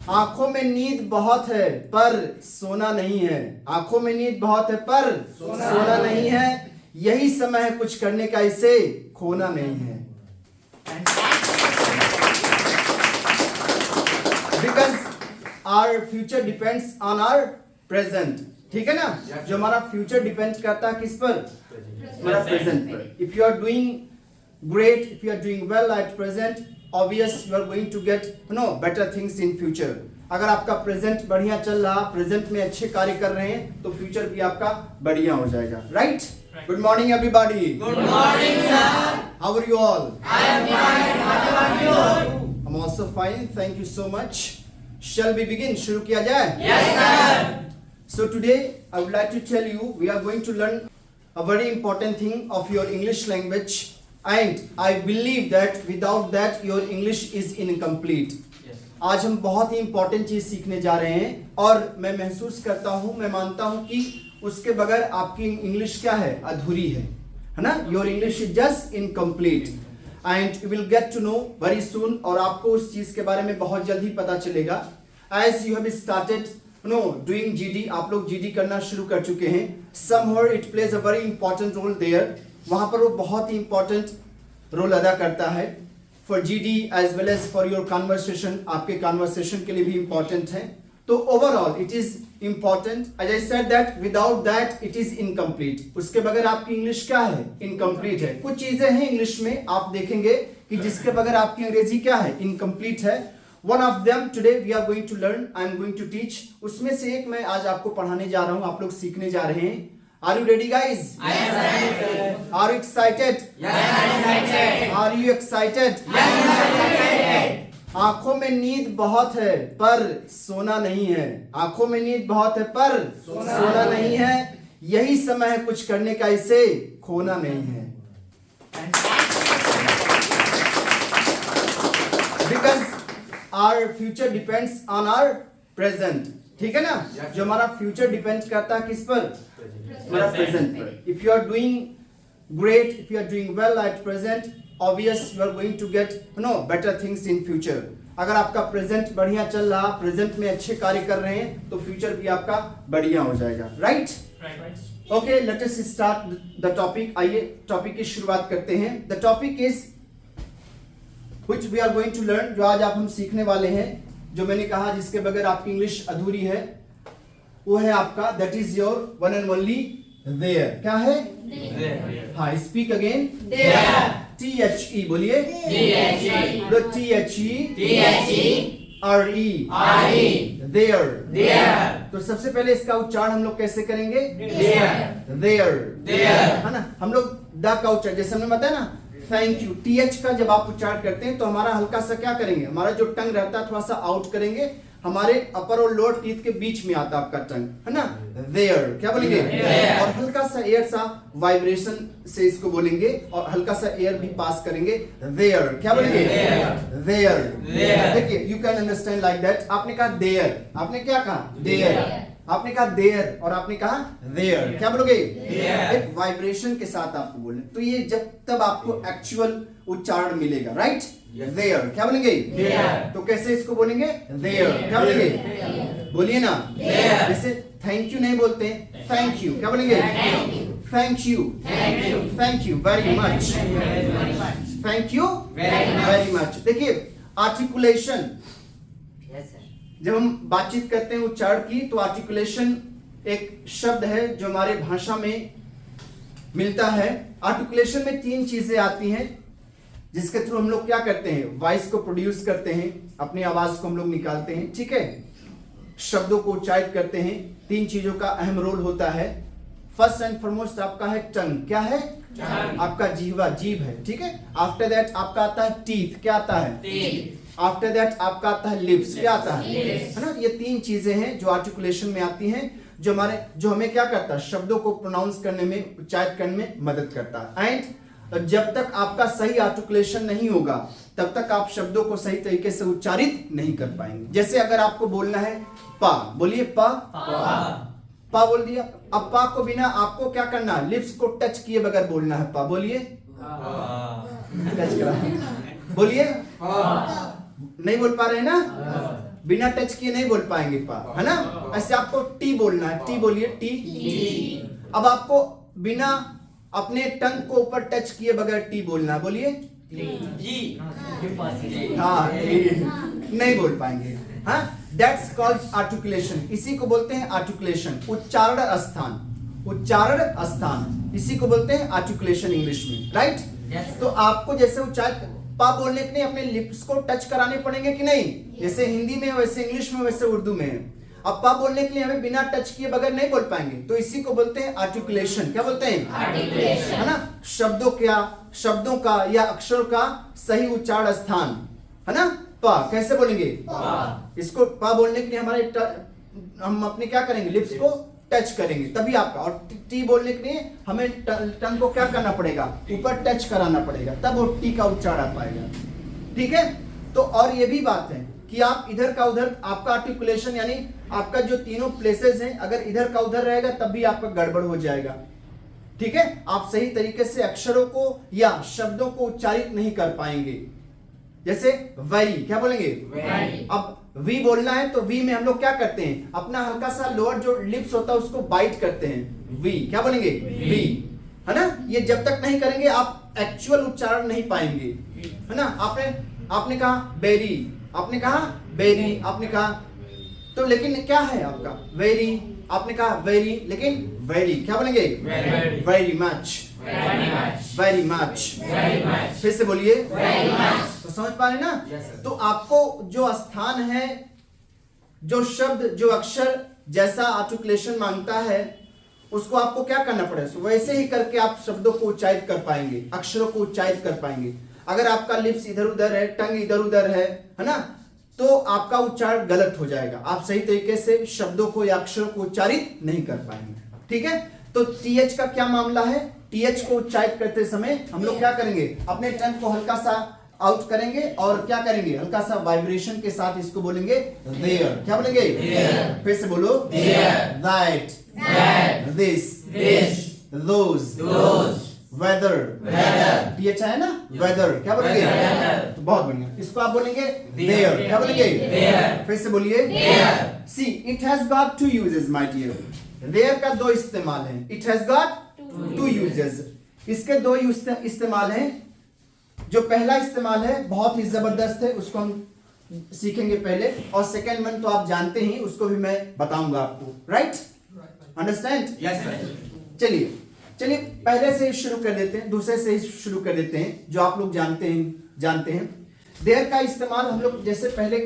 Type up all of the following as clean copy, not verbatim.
आंखों में नींद बहुत है पर सोना नहीं है। आंखों में नींद बहुत है पर सोना नहीं है। यही समय है कुछ करने का, इसे खोना नहीं है। Because our future depends on our present. ठीक है ना, जो हमारा फ्यूचर डिपेंड करता है किस पर? हमारा प्रेजेंट पर। If you are doing great, if you are doing well at present, obvious you are going to get better things in future. अगर आपका प्रेजेंट बढ़िया चल रहा, प्रेजेंट में अच्छे कार्य कर रहे हैं तो फ्यूचर भी आपका बढ़िया हो जाएगा। Right? Good morning everybody. Good morning sir. How are you all? I am fine. What about you? I am also fine, thank you so much. Shall we begin? शुरू किया जाए? Yes sir. So today I would like to tell you we are going to learn a very important thing of your English language, and I believe that without that your English is incomplete. आज हम बहुत ही important चीज सीखने जा रहे हैं और मैं महसूस करता हूँ, मैं मानता हूँ कि उसके बगैर आपकी इंग्लिश क्या है? अधूरी है ना? Your English is just incomplete and you will get to know very soon. और आपको उस चीज के बारे में बहुत जल्द ही पता चलेगा। As you have started doing GD, आप लोग GD करना शुरू कर चुके हैं। Somewhere it plays a very important role there. वहां पर वो बहुत ही important रोल अदा करता है for GD as well as for your conversation. आपके conversation के लिए भी important है। तो overall it is important. As I said that without that it is incomplete. उसके बगैर आपकी इंग्लिश क्या है? Incomplete है। कुछ चीजें हैं इंग्लिश में आप देखेंगे कि जिसके बगैर आपकी अंग्रेजी क्या है? Incomplete है। One of them today we are going to learn. I am going to teach. उसमें से एक मैं आज आपको पढ़ाने जा रहा हूँ, आप लोग सीखने जा रहे हैं। Are you ready, guys? I am ready. Are you excited? Yes, I am excited. Are you excited? Yes, I am excited. आंखों में नींद बहुत है पर सोना नहीं है। आंखों में नींद बहुत है पर सोना नहीं है। यही समय है कुछ करने का, इसे खोना नहीं है। Because our future depends on our present. ठीक है ना, जो हमारा फ्यूचर डिपेंड करता है किस पर? हमारा प्रेजेंट पर। If you are doing great, if you are doing well at present, obvious you are going to get better things in future. अगर आपका प्रेजेंट बढ़िया चल रहा, प्रेजेंट में अच्छे कार्य कर रहे हैं तो फ्यूचर भी आपका बढ़िया हो जाएगा। Right? Okay, let us start the topic. आइए टॉपिक की शुरुआत करते हैं। The topic is which we are going to learn, जो आज आप हम सीखने वाले हैं, जो मैंने कहा जिसके बगैर आपकी इंग्लिश अधूरी है, वो है आपका that is your one and only there। क्या है? there। हाँ, speak again। there। THE बोलिए। THE। THE there। there। तो सबसे पहले इसका उच्चारण हम लोग कैसे करेंगे? there। है ना, हम लोग द का उच्चारण जैसे हमने बताया ना, थैंक यू। TH का जब आप उच्चारण करते हैं तो हमारा हल्का सा क्या करेंगे? हमारा जो टंग रहता है थोड़ा सा आउट करेंगे, हमारे अपर और लोअर टीथ के बीच में आता है आपका टंग, है ना? देयर। क्या बोलेंगे? और हल्का सा एयर सा वाइब्रेशन से इसको बोलेंगे और हल्का सा एयर भी पास करेंगे। देयर। क्या बोलेंगे? देयर। देखिए, you can understand like that. आपने कहा देयर, आपने क्या कहा? देयर। आपने कहा देयर और आपने कहा देयर। क्या बोलोगे? एक वाइब्रेशन के साथ आपको बोलना। तो ये जब तब आपको एक्चुअल उच्चारण मिलेगा। राइट? देयर। क्या बोलेंगे? तो कैसे इसको बोलेंगे? देयर। क्या बोलेंगे? बोलिए ना। जैसे थैंक यू नहीं बोलते, थैंक यू। क्या बोलेंगे? Thank you. Thank you very much. Thank you very much. देखिए, आर्टिकुलेशन, जब हम बातचीत करते हैं उच्चारण की, तो आर्टिकुलेशन एक शब्द है जो हमारे भाषा में मिलता है। आर्टिकुलेशन में तीन चीजें आती हैं जिसके थ्रू हम लोग क्या करते हैं? वॉइस को प्रोड्यूस करते हैं, अपनी आवाज को हम लोग निकालते हैं। ठीक है, शब्दों को उच्चारित करते हैं। तीन चीजों का अहम रोल होता है। फर्स्ट एंड फॉरमोस्ट आपका है टंग। क्या है? आपका जीवा, जीभ है। ठीक है। आफ्टर दैट आपका आता है टीथ। क्या आता है? आफ्टर दैट आपका आता है लिप्स। क्या आता है? है ना? ये तीन चीजें हैं जो आर्टिकुलेशन में आती हैं, जो हमें क्या करता है? शब्दों को प्रोनाउंस करने में, उच्चारित करने में मदद करता है। एंड जब तक आपका सही आर्टिकुलेशन नहीं होगा तब तक आप शब्दों को सही तरीके से उच्चारित नहीं कर पाएंगे। जैसे अगर आपको बोलना है पा, बोलिए पा। पा बोल दिया। अब पा को बिना आपको क्या करना है? लिप्स को टच किए बगैर बोलना है पा। बोलिए। टच करा। बोलिए। नहीं बोल पा रहे हैं ना? बिना टच किए नहीं बोल पाएंगे पा, है ना। ऐसे आपको टी बोलना है, टी बोलिए, टी। अब आपको बिना अपने टंग को ऊपर टच किए बगैर टी बोलना है, बोलिए हाँ, नहीं बोल पाएंगे। हाँ, दैट्स कॉल्ड आर्टिकुलेशन, इसी को बोलते हैं आर्टिकुलेशन, उच्चारण स्थान, उच्चारण स्थान, इसी को बोलते हैं आर्टिकुलेशन इंग्लिश में, राइट। तो आपको जैसे उच्चारण पा बोलने के लिए अपने लिप्स को टच कराने पड़ेंगे कि नहीं, जैसे हिंदी में वैसे इंग्लिश में वैसे उर्दू में। अब पा बोलने के लिए हमें बिना टच किए बगैर नहीं बोल पाएंगे, तो इसी को बोलते हैं आर्टिकुलेशन। क्या बोलते हैं? आर्टिकुलेशन, है ना। शब्दों का या अक्षरों का सही उच्चारण स्थान, है ना। पा कैसे बोलेंगे? पा। इसको पा बोलने के लिए हम अपने क्या करेंगे, लिप्स को टच करेंगे तभी आपका। और टी बोलने के लिए हमें टंग को क्या करना पड़ेगा, ऊपर टच कराना पड़ेगा, तब वो टी का उच्चारण आ पाएगा। ठीक है। तो और ये भी बात है कि आप इधर का उधर, आपका आर्टिकुलेशन यानी आपका जो तीनों प्लेसेस हैं, अगर इधर का उधर रहेगा तब भी आपका गड़बड़ हो जाएगा। ठीक है, आप सही तरीके से अक्षरों को या शब्दों को उच्चारित नहीं कर पाएंगे। जैसे वेरी, क्या बोलेंगे? वेरी। अब वी बोलना है तो वी में हम लोग क्या करते हैं, अपना हल्का सा लोअर जो लिप्स होता है उसको बाइट करते हैं, वी। क्या बोलेंगे? वी, है ना। ये जब तक नहीं करेंगे आप एक्चुअल उच्चारण नहीं पाएंगे, है ना। आपने कहा बेरी, आपने कहा बेरी, आपने कहा तो, लेकिन क्या है आपका वेरी, आपने कहा वेरी, लेकिन वेरी क्या बोलेंगे? Very much, very much. फिर से बोलिए, तो समझ पा रहे ना। तो आपको जो स्थान है, जो शब्द, जो अक्षर जैसा आर्टिकुलेशन मांगता है, उसको आपको क्या करना पड़ेगा, वैसे ही करके आप शब्दों को उच्चारित कर पाएंगे, अक्षरों को उच्चारित कर पाएंगे। अगर आपका लिप्स इधर उधर है, टंग इधर उधर है ना, तो आपका उच्चारण गलत हो जाएगा, आप सही तरीके से शब्दों को या अक्षरों को उच्चारित नहीं कर पाएंगे। ठीक है। तो टीएच का क्या मामला है, टीएच को उच्चारित करते समय हम लोग क्या करेंगे, अपने टंग को हल्का सा आउट करेंगे और क्या करेंगे, हल्का सा वाइब्रेशन के साथ इसको बोलेंगे देयर। क्या बोलेंगे? फिर से बोलो, that, this, those, weather, T H है ना, वेदर। क्या बोलेंगे? तो बहुत बढ़िया, इसको आप बोलेंगे देयर। क्या बोलेंगे? फिर से बोलिए, see it has got two usages my dear. There का दो इस्तेमाल है, it has got two usages, इसके दो इस्तेमाल हैं। जो पहला इस्तेमाल है बहुत ही जबरदस्त है, उसको हम सीखेंगे पहले, और सेकंड वन तो आप जानते ही, उसको भी मैं बताऊंगा आपको। Right, understand? Yes sir. चलिए पहले से ही शुरू कर देते हैं, दूसरे से ही शुरू कर देते हैं, जो आप लोग जानते हैं। देयर का इस्तेमाल हम लोग जैसे पहले,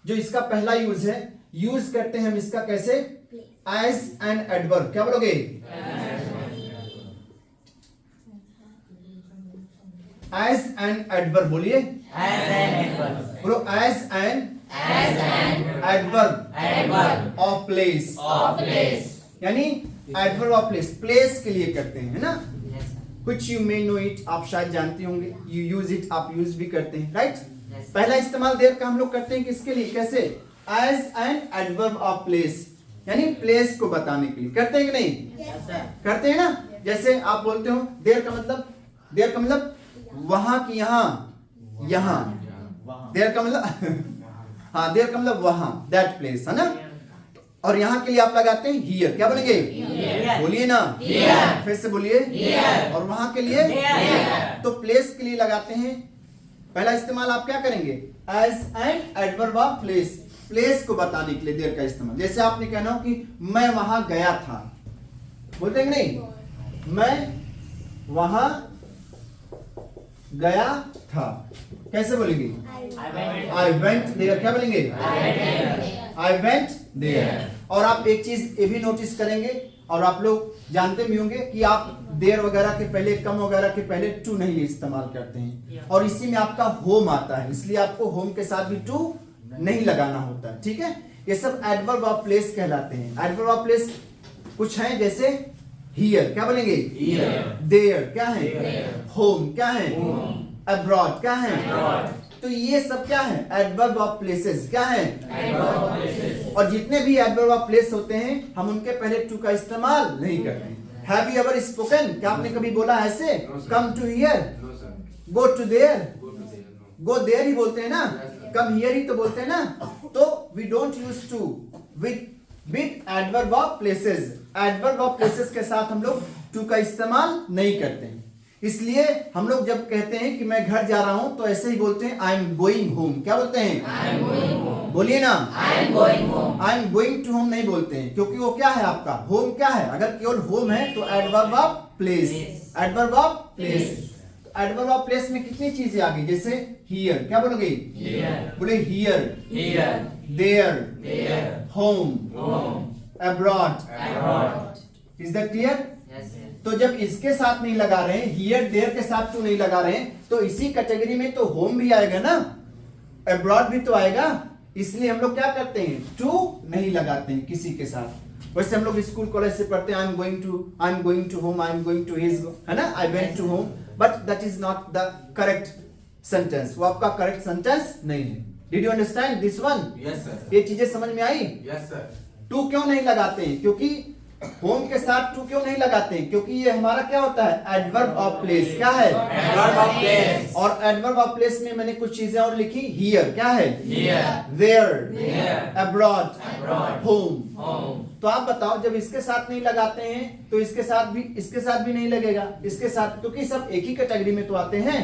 जो इसका पहला यूज है, यूज करते हैं हम इसका कैसे, एज एन एडवर्ब। क्या बोलोगे? एज एन एडवर्ब, बोलिए बोलो, as an adverb of place, यानी एडवर्ब ऑफ प्लेस, प्लेस के लिए करते हैं, है ना। कुछ यू मे नो इट, आप शायद जानते होंगे, यू यूज इट, आप यूज भी करते हैं, राइट। पहला इस्तेमाल देयर का हम लोग करते हैं किसके लिए, कैसे, as an adverb of place, यानी प्लेस को बताने के लिए करते हैं कि नहीं? करते हैं ना। जैसे आप बोलते हो देयर का मतलब वहां की यहाँ, देयर का मतलब हाँ, देयर का मतलब वहां, दैट प्लेस, है ना। और यहाँ के लिए आप लगाते हैं हियर। क्या बोलेंगे? बोलिए ना, फिर से बोलिए। और वहां के लिए तो प्लेस के लिए लगाते हैं। पहला इस्तेमाल आप क्या करेंगे, as an adverb of place, place को बताने के लिए देयर का इस्तेमाल। जैसे आपने कहना हो कि मैं वहां गया था, बोलते हैं नहीं, मैं वहां गया था, कैसे बोलेंगे? I went there. क्या बोलेंगे? I went there. और आप एक चीज ये भी नोटिस करेंगे, और आप लोग जानते भी होंगे कि आप देयर वगैरह के पहले, कम वगैरह के पहले टू नहीं इस्तेमाल करते हैं, और इसी में आपका होम आता है, इसलिए आपको होम के साथ भी टू नहीं लगाना होता है। ठीक है। ये सब एडवर्ब ऑफ प्लेस कहलाते हैं। एडवर्ब ऑफ प्लेस कुछ है, जैसे हियर। क्या बोलेंगे? देयर। क्या है? होम। क्या है? अब्रॉड। क्या है? तो ये सब क्या है, एडवर्ब ऑफ प्लेसेस। क्या है? और जितने भी एडवर्ब ऑफ प्लेस होते हैं, हम उनके पहले टू का इस्तेमाल नहीं करते हैं। Have you ever spoken? क्या आपने कभी बोला ऐसे, come to here, go to there? Go there ही बोलते हैं ना, कम हियर ही तो बोलते हैं ना, तो we don't use to with adverb of places. Adverb of places के साथ हम लोग टू का इस्तेमाल नहीं करते हैं। इसलिए हम लोग जब कहते हैं कि मैं घर जा रहा हूं तो ऐसे ही बोलते हैं आई एम गोइंग होम। क्या बोलते हैं? बोलिए ना, I am going to home नहीं बोलते हैं, क्योंकि वो क्या है आपका होम क्या है? अगर केवल होम है तो adverb of place. Adverb of place, adverb of place में कितनी चीजें आ गई? जैसे हियर, क्या बोलोगे? बोले here, there, home, abroad. Is that clear? तो जब इसके साथ नहीं लगा रहे हैं, हियर देयर के साथ टू नहीं लगा रहे हैं, तो इसी कैटेगरी में तो होम भी आएगा ना, अब्रॉड भी तो आएगा। इसलिए हम लोग क्या करते हैं? टू नहीं लगाते हैं किसी के साथ। वैसे हम लोग स्कूल कॉलेज से पढ़ते हैं I am going to home, I am going to his, है ना, I went to home, but that is not the correct sentence. वो आपका करेक्ट सेंटेंस नहीं है। Did you understand this one? Yes sir. ये चीजें समझ में आई? Yes sir. टू क्यों नहीं लगाते हैं? क्योंकि होम के साथ टू क्यों नहीं लगाते हैं? क्योंकि ये हमारा क्या होता है? Adverb of place. क्या है? Adverb of place. और एडवर्ब ऑफ प्लेस में मैंने कुछ चीजें और लिखी। हियर क्या है? There, abroad, home. तो आप बताओ, जब इसके साथ नहीं लगाते हैं तो इसके साथ भी नहीं लगेगा, इसके साथ, क्योंकि सब एक ही कैटेगरी में तो आते हैं।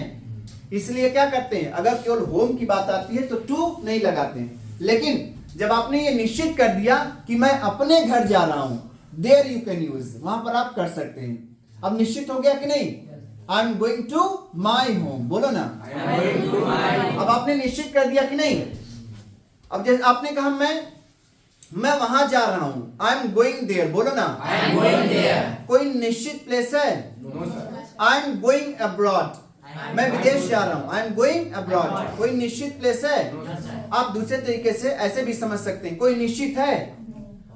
इसलिए क्या करते हैं? अगर केवल होम की बात आती है तो टू नहीं लगाते हैं। लेकिन जब आपने ये निश्चित कर दिया कि मैं अपने घर जा रहा हूं, देयर यू कैन यूज, वहां पर आप कर सकते हैं। अब निश्चित हो गया कि नहीं? I am going to my home, बोलो ना, अब आपने निश्चित कर दिया कि नहीं? अब जैसे आपने कहा मैं वहां जा रहा हूं, आई एम गोइंग देयर, बोलो ना, आई एम गोइंग देयर। कोई निश्चित प्लेस है? No sir. I am going abroad, मैं विदेश जा रहा हूं, आई एम गोइंग अब्रॉड। कोई निश्चित प्लेस है? आप दूसरे तरीके से ऐसे भी समझ सकते हैं, कोई निश्चित है।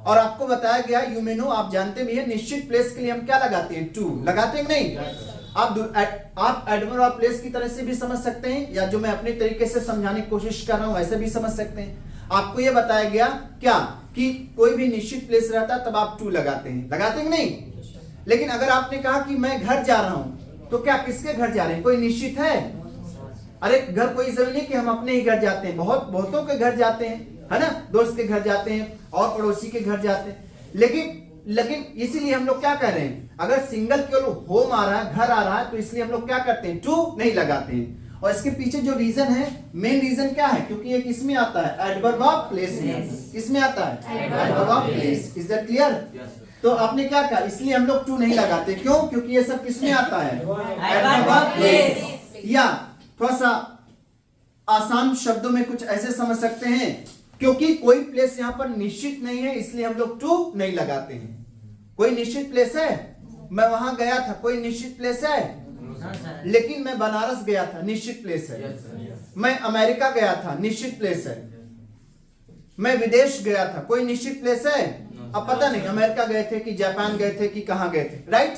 और आपको बताया गया, यू मे नो, आप जानते भी हैं, निश्चित प्लेस के लिए हम क्या लगाते हैं? टू लगाते हैं कि नहीं? आप एडवर्ब ऑफ प्लेस की तरह से भी समझ सकते हैं, या जो मैं अपने तरीके से समझाने की कोशिश कर रहा हूं वैसे भी समझ सकते हैं। आपको यह बताया गया क्या कि कोई भी निश्चित प्लेस रहता है तब आप टू लगाते हैं कि नहीं? लेकिन अगर आपने कहा कि मैं घर जा रहा हूं, तो क्या किसके घर जा रहे हैं? कोई निश्चित है? अरे घर कोई जरूरी नहीं कि हम अपने ही घर जाते हैं, बहुतों के घर जाते हैं, है ना, दोस्त के घर जाते हैं और पड़ोसी के घर जाते हैं। लेकिन इसीलिए हम लोग क्या कर रहे हैं? अगर सिंगल केवल होम आ रहा है, घर आ रहा है, तो इसलिए हम लोग क्या करते हैं? टू नहीं लगाते हैं। और इसके पीछे जो रीजन है, मेन रीजन क्या है? क्योंकि ये किसमें आता है? एडवर्ब ऑफ प्लेस में। किसमें आता है? Adverb of place. Is that clear? तो आपने क्या कहा? इसलिए हम लोग टू नहीं लगाते। क्यों? क्योंकि ये सब किसमें आता है? Adverb of place. या थोड़ा सा आसान शब्दों में कुछ ऐसे समझ सकते हैं, क्योंकि कोई प्लेस यहां पर निश्चित नहीं है, इसलिए हम लोग टू नहीं लगाते हैं। कोई निश्चित प्लेस है? मैं वहां गया था, कोई निश्चित प्लेस है? लेकिन मैं बनारस गया था, निश्चित प्लेस है। मैं अमेरिका गया था, निश्चित प्लेस है। मैं विदेश गया था, कोई निश्चित प्लेस है? अब पता नहीं अमेरिका गए थे कि जापान गए थे कि कहां गए थे, राइट?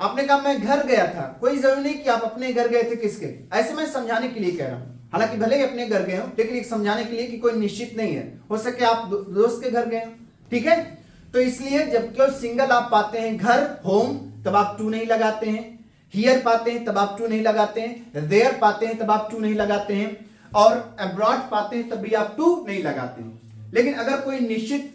आपने कहा मैं घर गया था, कोई जरूरी नहीं कि आप अपने घर गए थे, किसके? ऐसे मैं समझाने के लिए कह रहा हूं। हालांकि भले ही अपने घर गए हो, लेकिन एक समझाने के लिए कि कोई निश्चित नहीं है, हो सके आप दोस्त के घर गए हो, ठीक है? तो इसलिए जब केवल सिंगल आप पाते हैं घर, होम, तब आप टू नहीं लगाते हैं। हियर पाते हैं तब आप टू नहीं लगाते हैं। देयर पाते हैं तब आप टू नहीं लगाते हैं। और अब्रॉड पाते हैं तब भी आप टू नहीं लगाते हैं। लेकिन अगर कोई निश्चित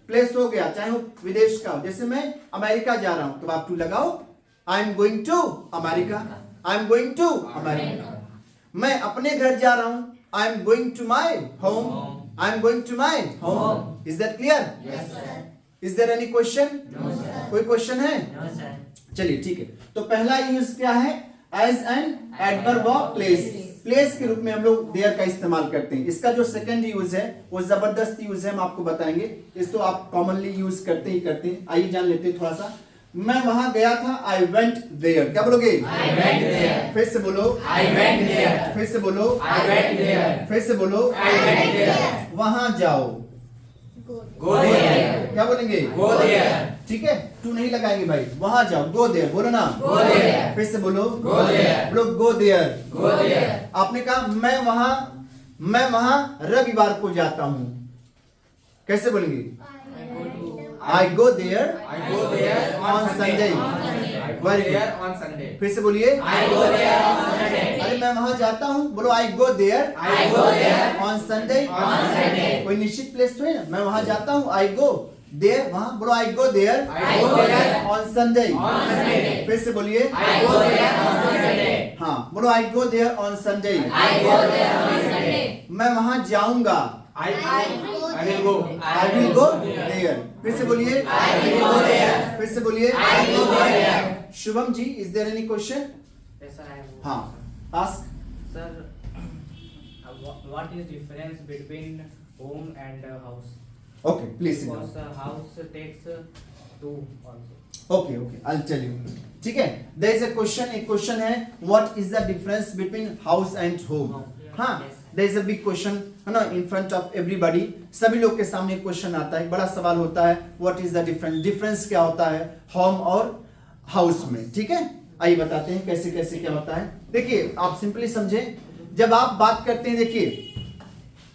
प्लेस हो गया, चाहे वो विदेश का हो, जैसे मैं अमेरिका जा रहा हूं, तब आप टू लगाओ। I am going to America, I am going to America. मैं अपने घर जा रहा हूं, I am going to my home, I am going to my home. Is that clear? Is there any question? कोई क्वेश्चन है? चलिए ठीक है। तो पहला यूज क्या है? As an adverb of place. Place के रूप में हम लोग देयर का इस्तेमाल करते हैं। इसका जो सेकंड यूज है वो जबरदस्त यूज है, हम आपको बताएंगे। इस तो आप कॉमनली यूज करते ही करते हैं। आइए जान लेते हैं थोड़ा सा। मैं वहां गया था, आई वेंट देयर। क्या बोलोगे? I went there. फिर से बोलो, आई वेंट देयर। फिर से बोलो, आई वेंट देयर। फिर से बोलो, आई वेंट देयर। वहां जाओ, गो देयर। क्या बोलेंगे? Go there. ठीक है, टू नहीं लगाएंगे भाई। वहां जाओ, गो देयर, बोलो ना, गो देयर। फिर से बोलो, गो देयर। बोलो गो देयर। Go there. आपने कहा मैं वहां रविवार को जाता हूं, कैसे बोलेंगे? I go there I go there on Sunday. I Very there good. on Sunday. फिर से बोलिए, I go there on Sunday. अरे मैं वहां जाता हूँ, बोलो I go there I go there on Sunday. on Sunday. कोई निश्चित प्लेस थोड़ी ना, मैं वहां जाता हूँ, आई गो देयर, वहां बोलो I go there I go there on Sunday. on Sunday. फिर से बोलिए, I go there on Sunday. हाँ बोलो I go there on Sunday. I go there on Sunday. मैं वहां जाऊंगा, I will go. I will go there. फिर से बोलिए, I will go there. फिर से बोलिए, I will go there. Shubham ji, is there any question? Yes, sir, I have. हाँ ask. Sir, what is difference between home and house? Okay please. Because house takes two also. Okay okay I will tell you. ठीक है, there is a question, एक question है what is the difference between house and home. हाँ, there is a big question है ना, इन front of everybody, सभी लोग के सामने क्वेश्चन आता है, बड़ा सवाल होता है, what is the difference, difference क्या होता है होम और हाउस में। ठीक है, आइए बताते हैं कैसे कैसे क्या होता है। देखिए आप सिंपली समझें, जब आप बात करते हैं, देखिए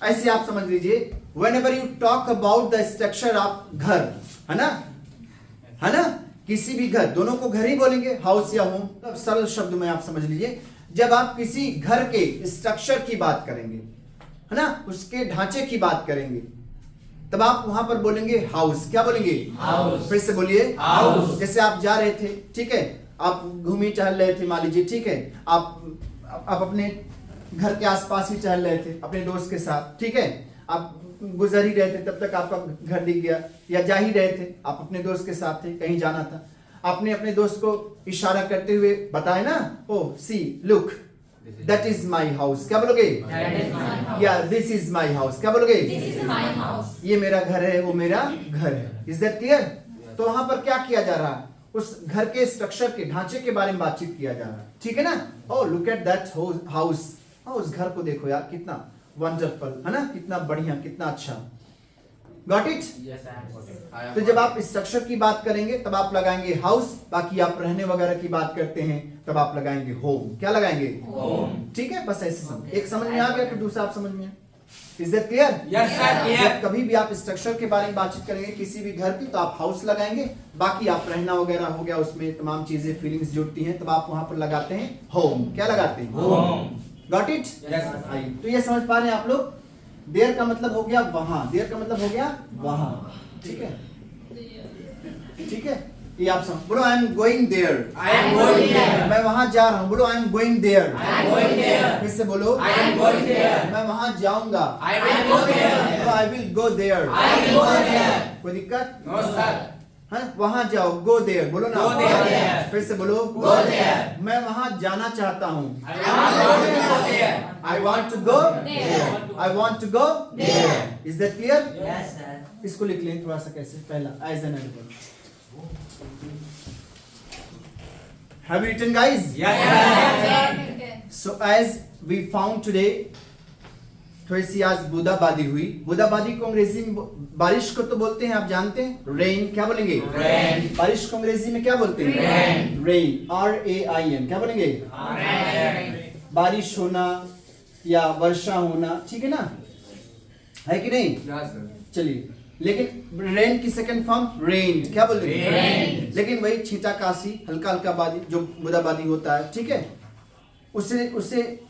ऐसे आप समझ लीजिए, whenever you talk about the structure of घर, है ना, किसी भी घर, दोनों को घर ही बोलेंगे, हाउस या होम। तब सरल शब्द में आप समझ लीजिए, जब आप किसी घर के स्ट्रक्चर की बात करेंगे, है ना, उसके ढांचे की बात करेंगे, तब आप वहां पर बोलेंगे हाउस। क्या बोलेंगे? House. फिर से बोलिए House. जैसे आप जा रहे थे, ठीक है, आप घूमी टहल रहे थे, मान लीजिए, ठीक है, आप अपने घर के आसपास ही टहल रहे थे अपने दोस्त के साथ, ठीक है, आप गुजर ही रहे थे, तब तक आपका घर दिख गया, या जा ही रहे थे, आप अपने दोस्त के साथ थे, कहीं जाना था, आपने अपने दोस्त को इशारा करते हुए बताया ना, oh see look that is my house. क्या बोलोगे? That is my house. या दिस इज माई हाउस। क्या बोलोगे? This is my house. ये मेरा घर है, वो मेरा घर है। Is that clear? तो वहां पर क्या किया जा रहा है, उस घर के स्ट्रक्चर के ढांचे के बारे में बातचीत किया जा रहा है, ठीक है ना। Oh look at that house, उस घर को देखो यार, कितना वंडरफुल है ना, कितना बढ़िया, कितना अच्छा। Got it? Yes, I have got it. तो जब आप स्ट्रक्चर की बात करेंगे तब आप लगाएंगे हाउस, बाकी आप रहने वगैरह की बात करते हैं तब आप लगाएंगे होम। क्या लगाएंगे? Home. ठीक है, बस ऐसे समझ, एक समझ में आ गया, फिर दूसरा आप समझ में। Is that clear? Yes, sir, clear. जब कभी भी आप स्ट्रक्चर के बारे में बातचीत करेंगे किसी भी घर की, तो आप हाउस लगाएंगे, बाकी आप रहना वगैरह हो गया, उसमें तमाम चीजें फीलिंग्स जुड़ती हैं, तब आप वहां पर लगाते हैं होम। क्या लगाते हैं? Home. Got it? Yes, sir. आइए, तो ये समझ पा रहे हैं आप लोग, देयर का मतलब हो गया वहां, देयर का मतलब हो गया वहां, ठीक है, ठीक है, ये आप समझ। बोलो I am going there. I am going there. मैं वहां जा रहा हूं, बोलो I am going there. I am going there. फिर से बोलो, I am going there. मैं वहां जाऊंगा, I will go there. बोलो I will go there. I will go there. कोई दिक्कत? No, sir. हाँ, वहां जाओ, गो देयर, बोलो ना। Go there. फिर से बोलो, Go there. मैं वहां जाना चाहता हूं, I want to go there. I want to go There. I want to go There. Is that clear? Yes, sir. इसको लिख लें थोड़ा सा, कैसे, पहला as an edible. Have you written, guys? Yes, sir. So as we found today, थोड़ी सी आज बूंदाबांदी हुई। बूंदाबांदी को अंग्रेजी में बारिश को तो बोलते हैं, आप जानते हैं, रेन। क्या बोलेंगे? Rain. बारिश को अंग्रेजी में क्या बोलते हैं? Rain. Rain, RAIN। क्या बोलेंगे? Rain. बारिश होना या वर्षा होना, ठीक है ना, है कि नहीं? Yes, sir. चलिए, लेकिन रेन की सेकंड फॉर्म रेन। क्या बोल रहे हैं? Rain. लेकिन वही छींटा काशी, हल्का हल्का बादी, जो बूंदाबांदी होता है, ठीक है, उससे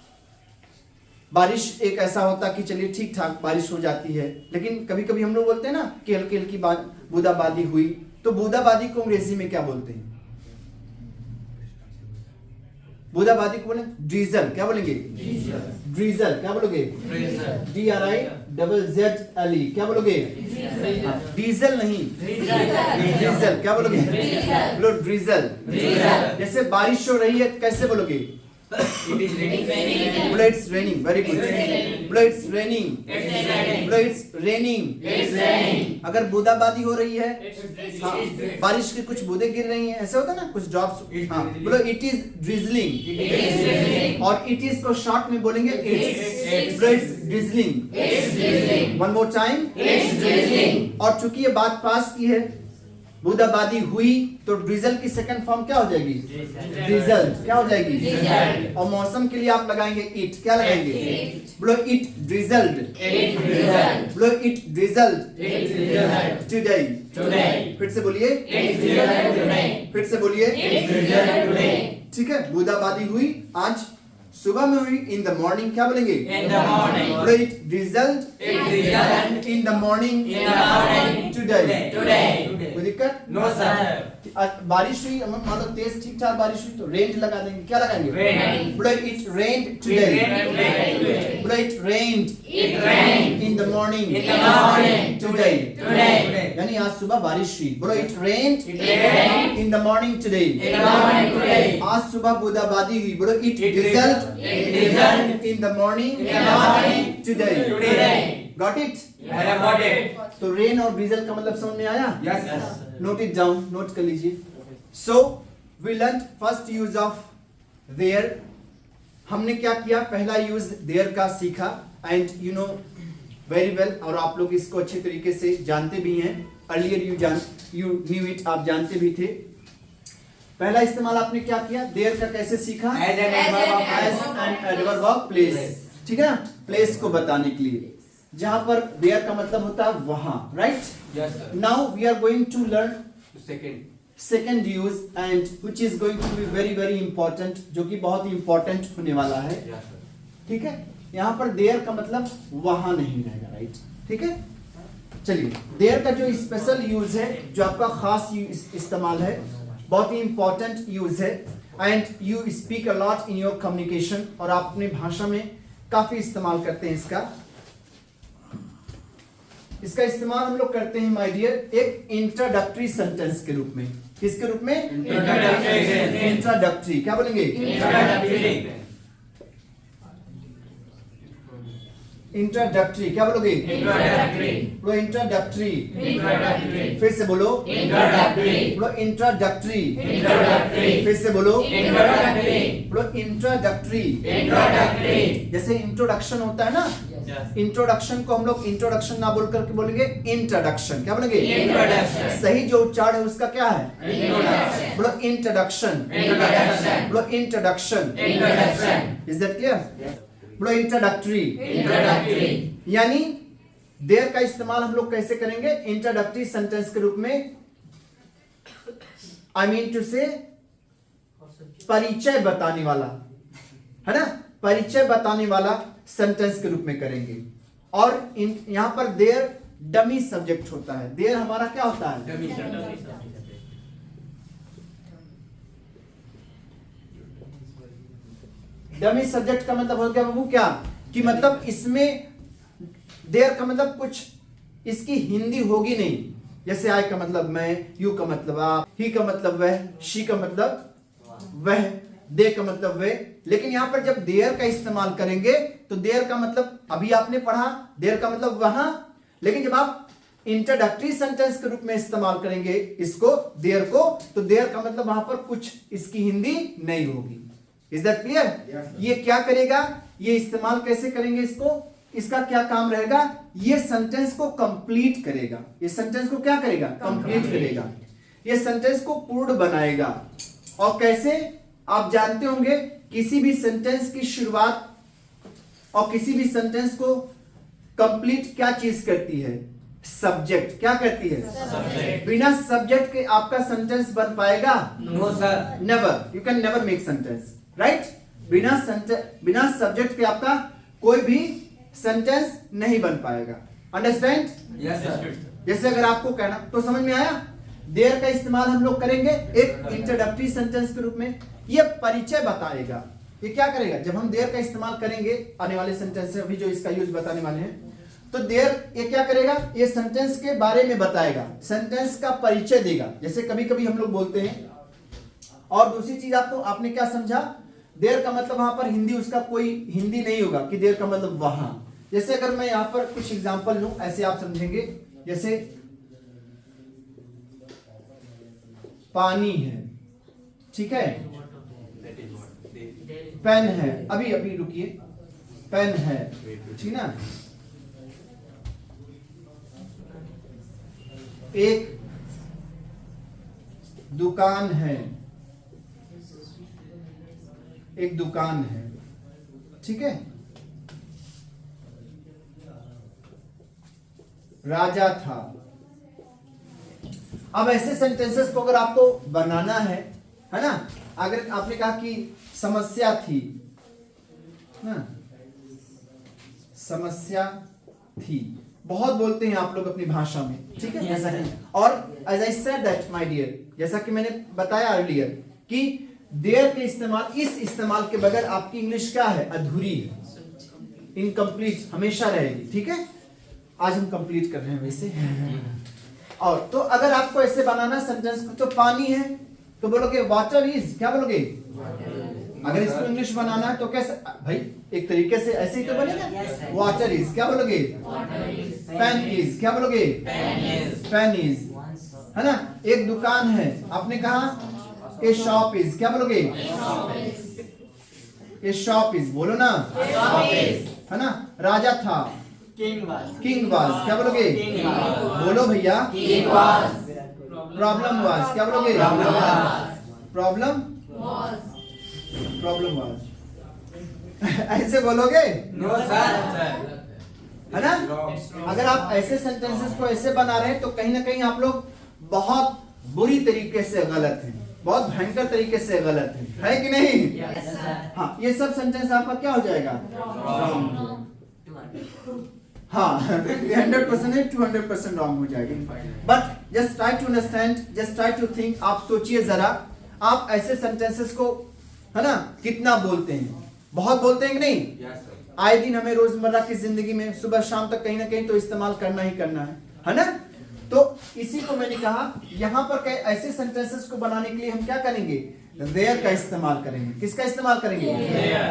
बारिश एक ऐसा होता कि चलिए ठीक ठाक बारिश हो जाती है। लेकिन कभी कभी हम लोग बोलते हैं ना कि हल्की हल्की बूंदाबांदी हुई, तो बूंदाबांदी को अंग्रेजी में क्या बोलते हैं? बूंदाबांदी को बोले ड्रीजल। क्या बोलेंगे? ड्रीजल। क्या बोलोगे? Drizzle. DRIZZLE। क्या बोलोगे? डीजल नहीं, ड्रीजल। क्या बोलोगे? बोलो ड्रीजल। जैसे बारिश हो रही है कैसे बोलोगे? It is raining. बोलो इट्स रेनिंग। Very good. बोलो इट्स रेनिंग। It's raining. बोलो इट्स रेनिंग। It's raining. अगर बूंदाबांदी हो रही है, हाँ, drizzling. बारिश की कुछ बूंदें गिर रही हैं, ऐसा होता है ना, कुछ ड्रॉप्स। It's हाँ, drizzling. बोलो it is drizzling. It is drizzling. और इट इज को शॉर्ट में बोलेंगे it's drizzling. It's drizzling. One more time, It's drizzling. और चूंकि ये बात पास की है, बूंदाबांदी हुई तो ड्रिजल की सेकंड फॉर्म क्या हो जाएगी? ड्रिजल। क्या हो जाएगी? Drizzle। और मौसम के लिए आप लगाएंगे इट। क्या लगाएंगे? It। बोलो इट ड्रिजल्ड। It drizzled। बोलो it drizzled It drizzled। Today. Today। फिर से बोलिए। It drizzled today। फिर से बोलिए। It drizzled today। ठीक है, बूंदाबांदी हुई आज सुबह में हुई। इन द मॉर्निंग क्या बोलेंगे? In the morning। बोलो it drizzled It drizzled in the morning in the morning today. today। कोई दिक्कत? No sir। आज बारिश हुई, मान लो तेज ठीक ठाक बारिश हुई तो रेन लगा देंगे। क्या लगाएंगे? Rain। बोलो it rained It today. rained today। बोलो it rained It rained in the morning in the morning today. today। यानी आज सुबह बारिश हुई। बोलो it rained It rained in the morning today. in the morning today। आज सुबह बूंदाबांदी हुई। बोलो it It drizzled It drizzled in the morning in the morning today। today। Got it? I have got it। तो rain और drizzle का मतलब समझ में आया? Yes। नोट इट डाउन, नोट कर लीजिए। So we learn first use of there. हमने क्या किया? पहला यूज देयर का सीखा and you know very well, और आप लोग इसको अच्छे तरीके से जानते भी हैं। अर्लियर यू न्यू इट, आप जानते भी थे। पहला इस्तेमाल आपने क्या किया? देयर का कैसे सीखा? As an adverb of As an adverb of place। ठीक है ना, प्लेस को बताने के लिए, जहां पर देयर का मतलब होता है वहां, right? Yes sir। Now we are going to learn Second। Second use and which is going to be very very important, जो कि बहुत ही इंपॉर्टेंट होने वाला है। Yes sir। ठीक है, यहाँ पर देयर का मतलब वहां नहीं रहेगा, राइट? ठीक है, चलिए देयर का जो स्पेशल यूज है, जो आपका खास इस्तेमाल है, बहुत ही इंपॉर्टेंट यूज है and you speak a lot in your communication, और आप अपनी भाषा में काफी इस्तेमाल करते हैं इसका इस्तेमाल हम लोग करते हैं माय डियर एक इंट्रोडक्टरी सेंटेंस के रूप में। किसके रूप में? इंट्रोडक्टरी। क्या बोलेंगे? इंट्रोडक्टरी। क्या बोलोगे? बोलो इंट्रोडक्टरी। फिर से बोलो। बोलो इंट्रोडक्टरी। फिर से बोलो। बोलो इंट्रोडक्टरी। जैसे इंट्रोडक्शन होता है ना, इंट्रोडक्शन को हम लोग इंट्रोडक्शन ना बोल करके बोलेंगे इंट्रोडक्शन। क्या बोलेंगे? Introduction। सही जो उच्चारण है उसका क्या है? बोलो इंट्रोडक्शन। बोलो इंट्रोडक्शन। Is that clear? बोलो इंट्रोडक्टरी। यानी देयर का इस्तेमाल हम लोग कैसे करेंगे? इंट्रोडक्टरी सेंटेंस के रूप में, आई मीन टू से परिचय बताने वाला, है ना, परिचय बताने वाला सेंटेंस के रूप में करेंगे। और यहां पर देयर डमी सब्जेक्ट होता है। देयर हमारा क्या होता है? डमी सब्जेक्ट का मतलब हो गया बाबू क्या, कि मतलब इसमें देयर का मतलब कुछ इसकी हिंदी होगी नहीं। जैसे आई का मतलब मैं, यू का मतलब आप, ही का मतलब वह, शी का मतलब वह, दे का मतलब वे। लेकिन यहां पर जब देयर का इस्तेमाल करेंगे तो देयर का मतलब अभी आपने पढ़ा, देयर का मतलब वहां। लेकिन जब आप इंट्रोडक्टरी सेंटेंस के रूप में इस्तेमाल करेंगे इसको, देयर को, तो देयर का मतलब वहां पर कुछ इसकी हिंदी नहीं होगी। Is that clear? ये क्या करेगा? ये इस्तेमाल कैसे करेंगे इसको? इसका क्या काम रहेगा? ये सेंटेंस को कंप्लीट करेगा। ये सेंटेंस को क्या करेगा? कंप्लीट करेगा। ये सेंटेंस को पूर्ण बनाएगा। और कैसे? आप जानते होंगे किसी भी सेंटेंस की शुरुआत और किसी भी सेंटेंस को कंप्लीट क्या चीज करती है? सब्जेक्ट। क्या करती है? Subject। बिना सब्जेक्ट के आपका सेंटेंस बन पाएगा? No sir। Never. You can never make sentence, right? बिना सब्जेक्ट के आपका कोई भी सेंटेंस नहीं बन पाएगा। अंडरस्टैंड? Yes sir। जैसे अगर आपको कहना, तो समझ में आया? देयर का इस्तेमाल हम लोग करेंगे एक इंट्रोडक्टरी सेंटेंस के रूप में। ये परिचय बताएगा। ये क्या करेगा? जब हम देयर का इस्तेमाल करेंगे आने वाले सेंटेंस से, अभी जो इसका यूज बताने वाले हैं, तो देयर ये क्या करेगा? ये सेंटेंस के बारे में बताएगा, सेंटेंस का परिचय देगा। जैसे कभी कभी हम लोग बोलते हैं। और दूसरी चीज आपने क्या समझा? देयर का मतलब वहां पर हिंदी, उसका कोई हिंदी नहीं होगा कि देयर का मतलब वहां। जैसे अगर मैं यहां पर कुछ एग्जांपल लूं, ऐसे आप समझेंगे। जैसे पानी है, ठीक है, पेन है, अभी अभी रुकिए, पेन है, ठीक ना, एक दुकान है, एक दुकान है, ठीक है। राजा था। अब ऐसे सेंटेंसेस को अगर आपको बनाना है ना, अगर आपने कहा कि समस्या थी ना, समस्या थी, बहुत बोलते हैं आप लोग अपनी भाषा में, ठीक है। जैसा कि और as I said that my dear, जैसा कि मैंने बताया अर्लियर कि देयर के इस्तेमाल, इस इस्तेमाल के बगैर आपकी इंग्लिश क्या है, अधूरी है, इनकम्प्लीट हमेशा रहेगी, ठीक है। आज हम कंप्लीट कर रहे हैं वैसे। और तो अगर आपको ऐसे बनाना सेंटेंस को, तो पानी है तो बोलोगे वाटर इज, क्या बोलोगे? अगर इसको इंग्लिश बनाना है तो कैसे भाई, एक तरीके से ऐसे ही तो बनेगा। वाटर इज, क्या बोलोगे? पेन इज, क्या बोलोगे? पेन इज, है ना। एक दुकान है, आपने कहा ए शॉप इज, क्या बोलोगे? ए शॉप इज, बोलो ना, है ना। राजा था, किंग वाज, क्या बोलोगे? बोलो भैया। प्रॉब्लम वाज, क्या बोलोगे? Problem was. ऐसे बोलोगे? No sir. है ना। अगर आप ऐसे सेंटेंसेस को ऐसे बना रहे हैं तो कहीं ना कहीं आप लोग बहुत बुरी तरीके से गलत हैं, बहुत भयंकर तरीके से गलत है कि नहीं? हाँ, ये सब सेंटेंस आपका क्या हो जाएगा? हाँ 100% है, 200% रॉन्ग हो जाएगी। But just try to understand, just try to think. आप सोचिए जरा, आप ऐसे सेंटेंसेस को, है ना, कितना बोलते हैं? बहुत बोलते हैं कि नहीं? आए दिन हमें रोजमर्रा की जिंदगी में सुबह शाम तक कहीं ना कहीं तो इस्तेमाल करना ही करना है ना। तो इसी को मैंने कहा, यहाँ पर ऐसे सेंटेंसेस को बनाने के लिए हम क्या करेंगे? देयर का इस्तेमाल करेंगे। किसका इस्तेमाल करेंगे?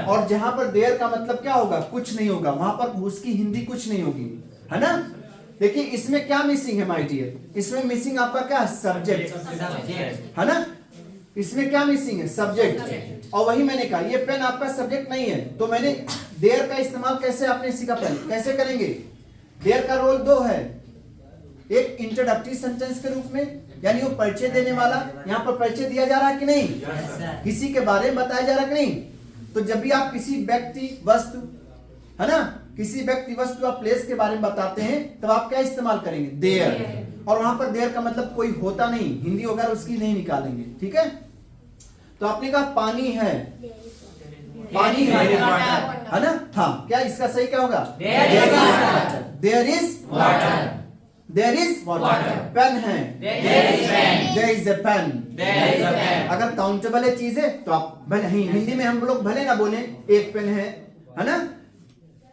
और जहां पर देयर का मतलब क्या होगा? कुछ नहीं होगा, वहां पर उसकी हिंदी कुछ नहीं होगी, है ना। देखिए इसमें क्या मिसिंग है माय डियर? इसमें मिसिंग आपका क्या है? सब्जेक्ट, है ना। इसमें क्या मिसिंग है? सब्जेक्ट। और वही मैंने कहा, ये पेन आपका सब्जेक्ट नहीं है, तो मैंने देयर का इस्तेमाल कैसे आपने सीखा? पहले कैसे करेंगे? देयर का रोल दो है, एक इंट्रोडक्टरी सेंटेंस के रूप में, यानी वो परिचय देने वाला। यहाँ पर परिचय दिया जा रहा है कि नहीं? किसी के बारे में बताया जा रहा है कि नहीं? तो जब भी आप किसी व्यक्ति वस्तु, है ना, किसी व्यक्ति वस्तु आप प्लेस के बारे में बताते हैं, तब आप क्या इस्तेमाल करेंगे? देयर। और वहां पर देयर का मतलब कोई होता नहीं, हिंदी वगैरह उसकी नहीं निकालेंगे, ठीक है। तो आपने कहा पानी है, पानी है ना। हाँ, क्या इसका सही क्या होगा? There is water. There is water. Pen है, there is a pen. अगर काउंटेबल है चीजें तो आप भले, हिंदी में हम लोग भले ना बोले एक पेन है ना,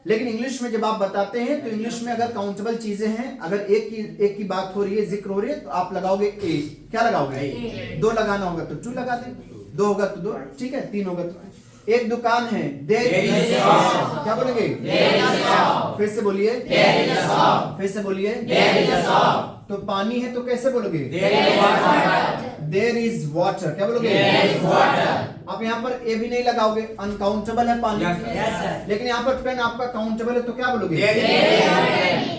लेकिन इंग्लिश में जब आप बताते हैं तो इंग्लिश में अगर काउंटेबल चीजें हैं, अगर एक की बात हो रही है, जिक्र हो रही है, तो आप लगाओगे ए। क्या लगाओगे? दो लगाना होगा तो टू लगा दें, दो होगा तो दो, ठीक है, तीन होगा तो। एक दुकान है, देयर इज अ शॉप, क्या बोलेंगे? There is a shop. फिर से बोलिए, देयर इज अ शॉप। फिर से बोलिए, देयर इज अ शॉप। तो पानी है तो कैसे बोलोगे? There is water. There is water, क्या बोलोगे? There is water. आप यहाँ पर ए भी नहीं लगाओगे, अनकाउंटेबल है पानी। लेकिन यहाँ पर पेन आपका काउंटेबल है तो क्या बोलोगे?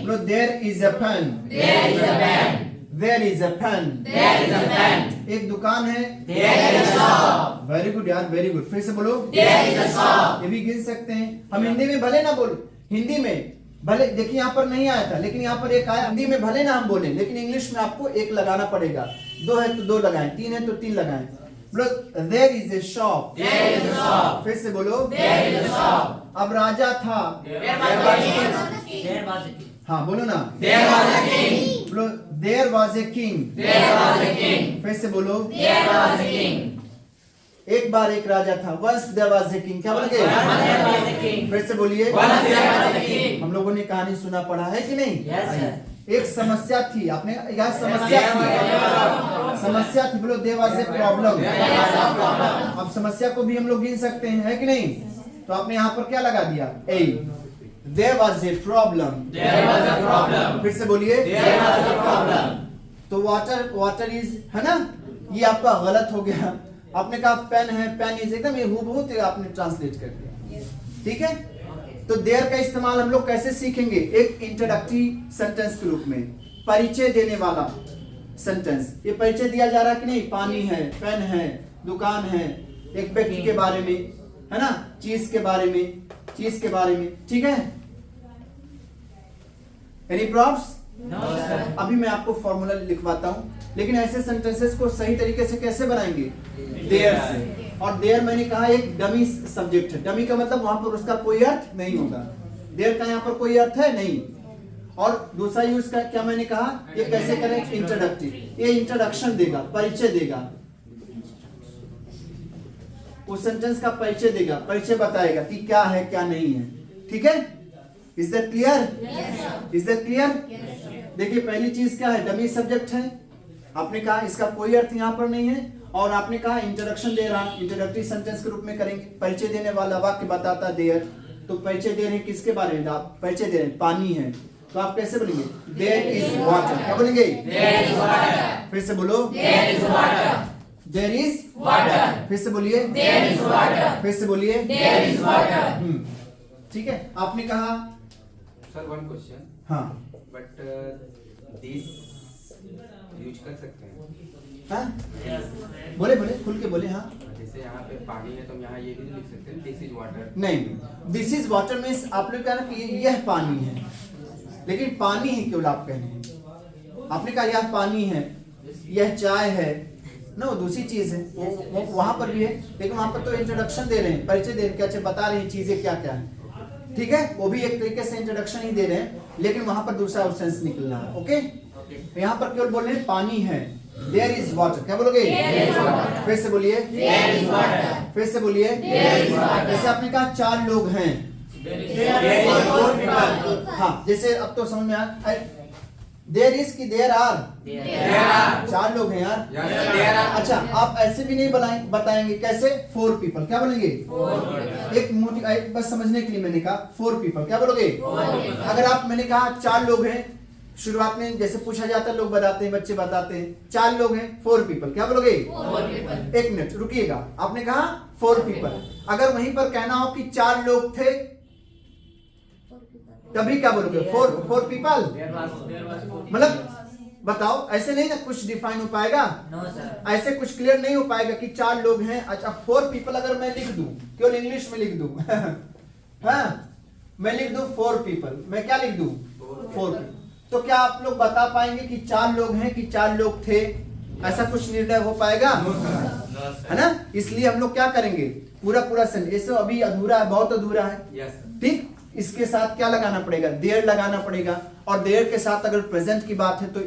बोलो there is a pen. There is a pen. There is a pen. There is a pen. एक दुकान है, there is a shop. Very good यार, very good. फिर से बोलो, there is a shop. ये भी गिन सकते हैं हम। हिंदी में भले ना बोले, हिंदी में भले, देखिए यहाँ पर नहीं आया था लेकिन यहाँ पर एक आया। हिंदी में भले ना हम बोले, लेकिन इंग्लिश में आपको एक लगाना पड़ेगा। दो है तो दो लगाएं, तीन है तो तीन लगाएं। बोलो there is a shop. There is a shop. फिर से बोलो, there is a shop. अब राजा था, there was a king. हाँ बोलो ना, there was a king. बोलो there was a king. There was a king. फिर से बोलो, there was a king. एक बार एक राजा था, once there was a king. क्या बोलोगे? Once there was a king. फिर से बोलिए, once there was a king. हम लोगों ने कहानी सुना पढ़ा है कि नहीं? Yes sir. एक समस्या थी, आपने यह समस्या थी, समस्या थी। बोलो there was a problem. अब समस्या को भी हम लोग गिन सकते हैं, है कि नहीं? तो आपने यहाँ पर क्या लगा दिया? A. There was a problem. There was a problem. फिर से बोलिए, there was a problem. तो water is, है ना, ये आपका गलत हो गया। आपने कहा पेन है, पेन इज, एकदम ये हूबहू आपने ट्रांसलेट कर दिया, ठीक है। तो देयर का इस्तेमाल हम लोग कैसे सीखेंगे? एक इंट्रोडक्टरी सेंटेंस के रूप में, परिचय देने वाला, सेंटेंस। ये परिचय दिया जा रहा है कि नहीं, पानी है, पेन है, दुकान है, एक व्यक्ति के बारे में, है ना, चीज के बारे में, ठीक है। Any problems? No, sir. अभी मैं आपको फॉर्मूला लिखवाता हूं, लेकिन ऐसे सेंटेंसेस को सही तरीके से कैसे बनाएंगे, देयर से। और देयर मैंने कहा एक डमी सब्जेक्ट है। डमी का मतलब वहां पर उसका कोई अर्थ नहीं होगा, देयर का यहाँ पर कोई अर्थ है नहीं। और दूसरा यूज का क्या मैंने कहा, ये कैसे करें, इंट्रोडक्टिव। ये इंट्रोडक्शन देगा, परिचय देगा, उस सेंटेंस का परिचय देगा, परिचय बताएगा कि क्या है क्या नहीं है, ठीक है। Is that clear? Is that clear? देखिए पहली चीज क्या है, डमी सब्जेक्ट है, आपने कहा इसका कोई अर्थ यहाँ पर नहीं है, और आपने कहा इंट्रोडक्शन दे रहा, इंट्रोडक्टरी सेंटेंस के रूप में करेंगे। परिचय देने वाला वाक्य बताता देयर, तो परिचय दे रहे हैं किसके बारे में, आप परिचय दे रहे हैं पानी है, तो आप कैसे बोलेंगे, देयर इज वाटर। क्या बोलेंगे, There is water. फिर से बोलो, There is water. There is Water. फिर से बोलिए, There is water. फिर से बोलिए, There is water. ठीक है। आपने कहा, सर वन क्वेश्चन, हाँ बट दिस यूज कर सकते हैं? हाँ बोले बोले खुल के बोले, हाँ। जैसे यहाँ पे पानी है तो हम यहाँ ये भी लिख सकते हैं, दिस इज वाटर। नहीं, दिस इज वाटर मीन्स आप लोग कह रहे हैं कि यह पानी है, लेकिन पानी ही केवल आप कह रहे हैं। आपने कहा यह पानी है, यह चाय है ना, वो दूसरी चीज है, वो वहां पर भी है, लेकिन वहां पर तो इंट्रोडक्शन दे रहे हैं, परिचय दे रहे हैं, क्या बता रहे हैं चीजें क्या क्या है, ठीक है। वो भी एक तरीके से इंट्रोडक्शन ही दे रहे हैं, लेकिन वहां पर दूसरा सेंस निकल रहा है, ओके। यहाँ पर केवल बोल रहे हैं पानी है, देयर इज वाटर। क्या बोलोगे, फिर से बोलिए, फिर से बोलिए। जैसे आपने कहा 4 लोग हैं, हाँ, जैसे अब तो समझ में आया, देयर इज की देयर आर, 4 लोग हैं यार। There are. अच्छा, आप ऐसे भी नहीं बताएंगे, कैसे, 4 पीपल। क्या बोलेंगे, एक मोटी, एक बस समझने के लिए मैंने कहा 4 पीपल। क्या बोलोगे, अगर आप, मैंने कहा 4 लोग हैं, शुरुआत में जैसे पूछा जाता है, लोग बताते हैं, बच्चे बताते हैं, 4 लोग हैं, 4 पीपल। क्या बोलोगे, एक मिनट रुकिएगा, आपने कहा 4 पीपल, अगर वहीं पर कहना हो कि 4 लोग थे, तभी क्या बोलोगे, 4 पीपल। मतलब बताओ, ऐसे नहीं ना कुछ डिफाइन हो पाएगा, No, sir. ऐसे कुछ क्लियर नहीं हो पाएगा कि 4 लोग हैं। अच्छा, 4 पीपल अगर मैं लिख दूं, केवल इंग्लिश में लिख दूं हाँ, मैं लिख दूं 4 पीपल, मैं क्या लिख दूं, 4 पीपल, तो क्या आप लोग बता पाएंगे कि 4 लोग हैं कि 4 लोग थे, ऐसा कुछ निर्णय हो पाएगा, है ना। इसलिए हम लोग क्या करेंगे, पूरा सेंटेंस अभी अधूरा है, बहुत अधूरा है, यस। ठीक। इसके साथ क्या लगाना पड़ेगा, देयर लगाना पड़ेगा, और देयर के साथ अगर प्रेजेंट की बात है तो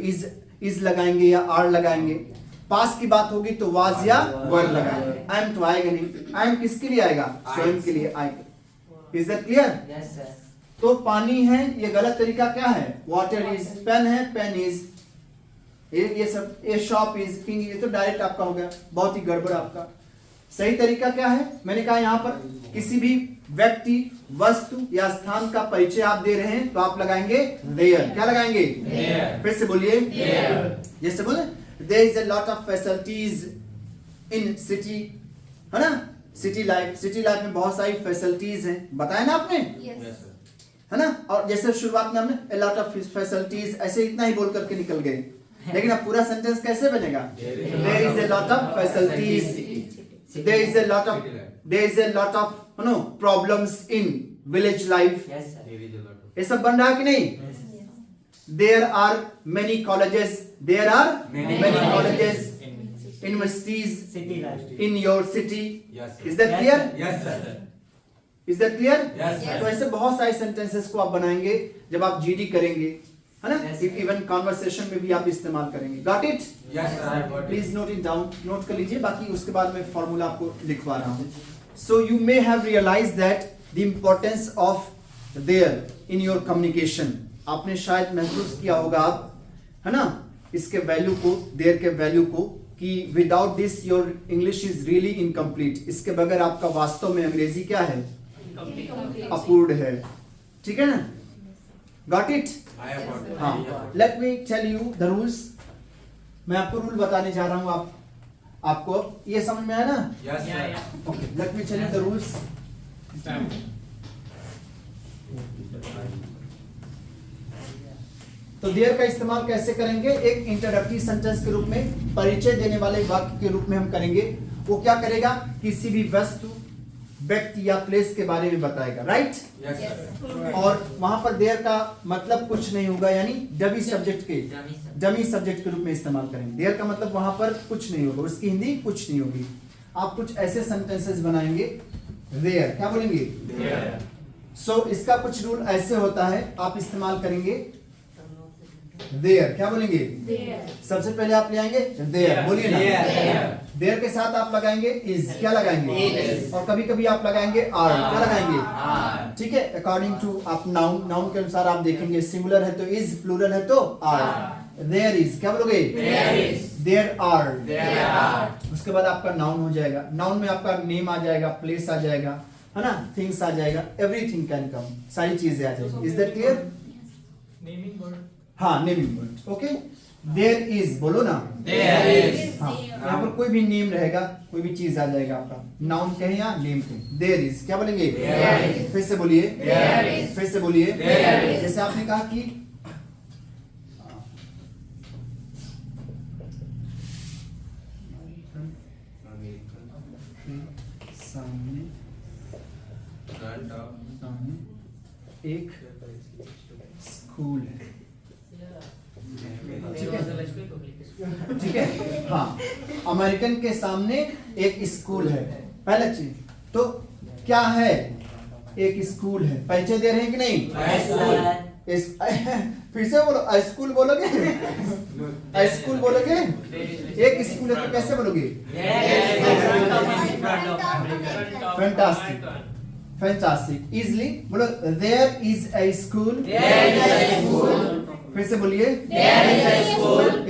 इज लगाएंगे या आर लगाएंगे, पास की बात होगी तो वाज या वर लगाएंगे। आई एम तो आएगा नहीं, आई एम किसके लिए आएगा, स्वयं के लिए आएगा। Is that clear? Yes, sir. तो पानी है, ये गलत तरीका क्या है, वाटर इज, पेन है, पेन इज, ये सब, ये शॉप इज, किंग, ये तो डायरेक्ट आपका हो गया, बहुत ही गड़बड़ आपका। सही तरीका क्या है, मैंने कहा यहाँ पर किसी भी व्यक्ति, वस्तु या स्थान का परिचय आप दे रहे हैं तो आप लगाएंगे देयर। क्या लगाएंगे, There. फिर से बोलिए, जैसे बोले, there is a lot of facilities in city, है ना, सिटी लाइफ में बहुत सारी फैसिलिटीज हैं, बताया ना आपने, है ना। और जैसे शुरुआत में हमने a lot of facilities, ऐसे इतना ही बोल करके निकल गए, लेकिन अब पूरा सेंटेंस कैसे बनेगा, there is a lot of facilities, there is a lot of problems in village life, Yes, sir. There is a lot of. ये सब बन रहा है कि नहीं, there are many colleges, there are Many many colleges. colleges, universities City life. in your city. Yes, sir. Is that clear? Yes, sir. Is that clear? Yes, sir. तो ऐसे बहुत सारे सेंटेंसेस को आप बनाएंगे जब आप जीडी करेंगे, है ना, Yes, sir. इवन कॉन्वर्सेशन में भी आप इस्तेमाल करेंगे। Got it? Yes, sir. I got it. Please note it down, नोट कर लीजिए, बाकी उसके बाद मैं फॉर्मूला आपको लिखवा रहा हूँ। So you may have realise that the importance of there in your communication. आपने शायद महसूस किया होगा आप, है ना, इसके वैल्यू को, देयर के वैल्यू को, कि without this your English is really incomplete. इसके बगैर आपका वास्तव में अंग्रेजी क्या है, अपूर्ण है, ठीक है ना। Got it? I have got it. हाँ, let me tell you the rules. मैं आपको रूल बताने जा रहा हूँ, आपको ये समझ में आया ना? Yes, sir. Yeah, yeah. Okay, let me tell you the rules. तो देयर का इस्तेमाल कैसे करेंगे? एक इंट्रोडक्टरी सेंटेंस के रूप में, परिचय देने वाले वाक्य के रूप में हम करेंगे। वो क्या करेगा? किसी भी वस्तु, व्यक्ति या प्लेस के बारे में बताएगा, राइट? Yes sir. और वहां पर देयर का मतलब कुछ नहीं होगा, यानी डमी सब्जेक्ट के, डमी सब्जेक्ट के रूप में इस्तेमाल करेंगे। देयर का मतलब वहां पर कुछ नहीं होगा, उसकी हिंदी कुछ नहीं होगी। आप कुछ ऐसे सेंटेंसेस बनाएंगे, देयर क्या बोलेंगे? सो इसका कुछ रूल ऐसे होता है, आप इस्तेमाल करेंगे देयर, क्या बोलेंगे? सबसे पहले आप ले आएंगे देयर, बोलिए ना। देयर के साथ आप लगाएंगे इज, क्या लगाएंगे? और कभी कभी आप लगाएंगे आर, क्या लगाएंगे? ठीक है, अकॉर्डिंग टू आप नाउन, नाउन के अनुसार आप देखेंगे, सिंगुलर है तो इज, प्लूरल है तो आर। देयर इज, क्या बोलोगे? There are. उसके बाद आपका नाउन हो जाएगा। नाउन में आपका नेम आ जाएगा, प्लेस आ जाएगा, है ना, थिंग्स आ जाएगा, एवरीथिंग कैन कम, सारी चीजें आ जाएगी। Is that clear? Naming word. हाँ, naming word. Okay, there is बोलो ना। There is। हाँ, यहाँ पर कोई भी नेम रहेगा, कोई भी चीज आ जाएगा आपका, नाउन कहें या नेम कहें। देयर इज, क्या बोलेंगे? There is। फिर से बोलिए। There is। फिर से बोलिए। There is। जैसे आपने कहा कि सामने फ्रंट ऑफ सामने एक स्कूल है, ठीक है? हाँ, अमेरिकन के सामने एक स्कूल है, पहला चीज तो क्या है? एक स्कूल है। परिचय दे रहे हैं कि नहीं? फिर से बोलो, स्कूल बोलोगे? स्कूल बोलोगे? एक स्कूल है तो कैसे बोलोगे? फैंटास्टिक, फैंटास्टिक, इजली बोलो। There is a school. फिर से बोलिए।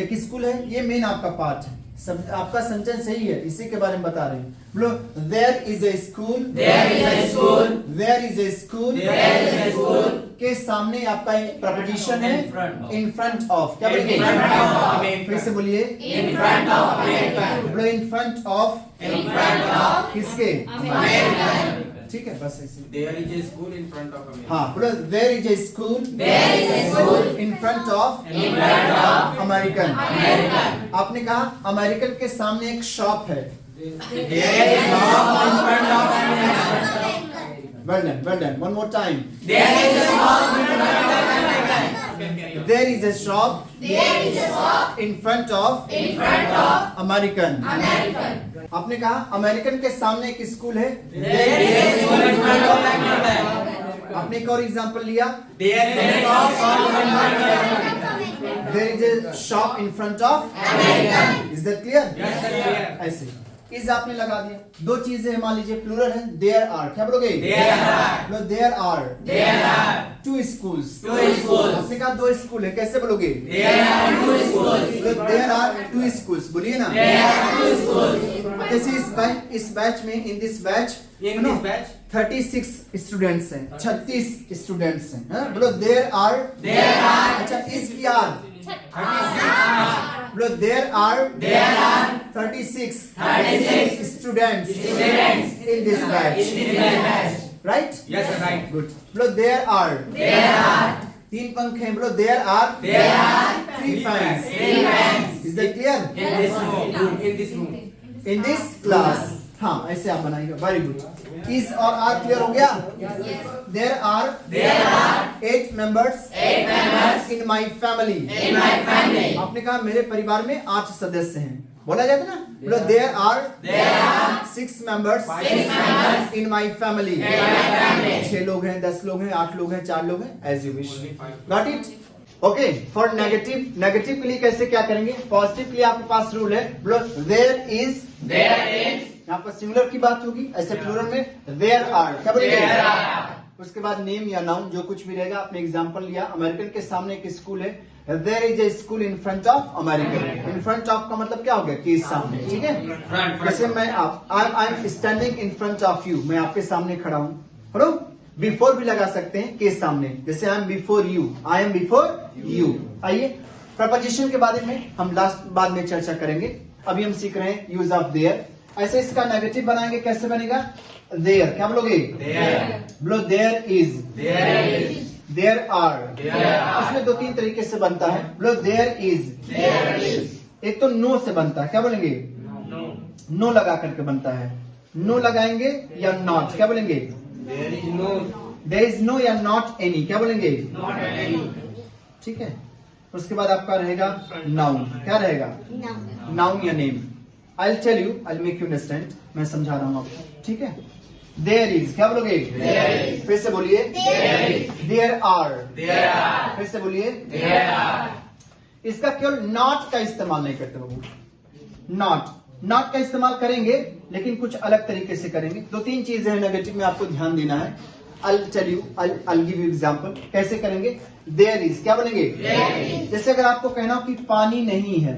एक स्कूल है, ये मेन आपका पार्ट है, सब आपका सेंटेंस सही है, इसी के बारे में बता रहे हैं। बोलो, there is a school. There is a school के सामने आपका प्रपोजिशन है इन फ्रंट ऑफ, क्या बोलेंगे? फिर से बोलिए। बोलो इन फ्रंट ऑफ किसके? ठीक है, बस ऐसे। There is a school in front of America. हाँ, बोलो there is a school in front of American. आपने कहा अमेरिकन के सामने एक शॉप है। Well done, well done. One more time. There is a shop in front of American. आपने कहा अमेरिकन के सामने एक स्कूल है। आपने एक और एग्जांपल लिया। There is a shop in front of American. Is that clear? Yes, sir. ऐसे इज आपने लगा दिया। दो चीजें मान लीजिए प्लूरल है, देयर आर, क्या बोलोगे? There are two schools. आपने कहा दो स्कूल है, कैसे बोलोगे? देयर आर टू स्कूल्स, बोलिए ना। जैसे इस बैच में, इन दिस बैच 36 स्टूडेंट्स हैं, 36 स्टूडेंट्स हैं, हाँ? बोलो देयर आर। अच्छा, इसकी आर बोलो, there are 36 students in this batch, right? Yes, sir, right. Good. बोलो देयर आर 3 पंखे, बोलो there are 3 fans. Is that clear? In this room. In this class. हाँ, ऐसे आप बनाइएगा, वेरी गुड। इज और आर क्लियर हो गया? There are 8 members in my family. आपने कहा मेरे परिवार में 8 सदस्य हैं, बोला जाता है ना? बोलो there are 6 members in my family. 6 लोग हैं, 10 लोग हैं, 8 लोग हैं, 4 लोग हैं, as you wish. Got it? Okay, for negative, negative के लिए कैसे क्या करेंगे? पॉजिटिव के लिए आपके पास रूल है, बोलो देयर इज। यहाँ पर सिंगुलर की बात होगी, ऐसे प्लूरल में देयर आर, क्या बोलेंगे? उसके बाद नेम या नाउन जो कुछ भी रहेगा। आपने एग्जांपल लिया, अमेरिकन के सामने एक स्कूल है, there is a school in front of American. In front of का मतलब क्या हो गया? कि सामने, ठीक है? जैसे मैं I am standing in front of you, मैं आपके सामने खड़ा हूँ। हेलो, बिफोर भी लगा सकते हैं के सामने, जैसे I am before you, I M before you. आइए, प्रपोजिशन के बारे में हम बाद में चर्चा करेंगे। अभी हम सीख रहे हैं यूज ऑफ देयर। ऐसे इसका नेगेटिव बनाएंगे, कैसे बनेगा? देयर, क्या बोलोगे? बोलो there is. There are, There are. इसमें दो तीन तरीके से बनता है। बोलो देयर इज, There is. एक तो नो से बनता है, क्या बोलेंगे? No. नो लगा करके बनता है। नो लगाएंगे या नॉट, क्या बोलेंगे? There is no. There is no या नॉट एनी, क्या बोलेंगे? Not any. ठीक है। उसके बाद आपका रहेगा नाउन, क्या रहेगा? नाउन या name. I will tell you, I will make you understand, मैं समझा रहा हूँ आपको, ठीक है। देयर इज, क्या बोलोगे? There is. फिर से बोलिए। There is. There are, There are. फिर से बोलिए। There are. इसका केवल नॉट का इस्तेमाल नहीं करते बाबू। नॉट का इस्तेमाल करेंगे, लेकिन कुछ अलग तरीके से करेंगे। दो तीन चीजें हैं नेगेटिव में, आपको ध्यान देना है। I'll tell you, I'll give you example, कैसे करेंगे? देयर इज, क्या बोलेंगे? There is. जैसे अगर आपको कहना हो कि पानी नहीं है,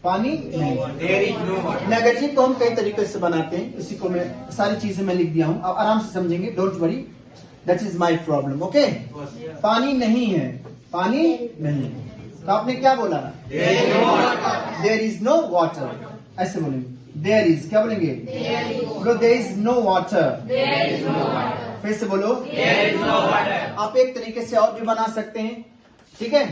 पानी नहीं, There is no water. Negative को हम कई तरीके से बनाते हैं। इसी को मैं सारी चीजें मैं लिख दिया हूं, आप आराम से समझेंगे, don't worry, that is my problem, okay. पानी नहीं है, पानी नहीं, तो आपने क्या बोला? There is no water. There is no water, ऐसे बोलेंगे। देयर इज, क्या बोलेंगे? There is. बोलो there is no water, There is no water. फिर से बोलो। There is no water. आप एक तरीके से और भी बना सकते हैं, ठीक है।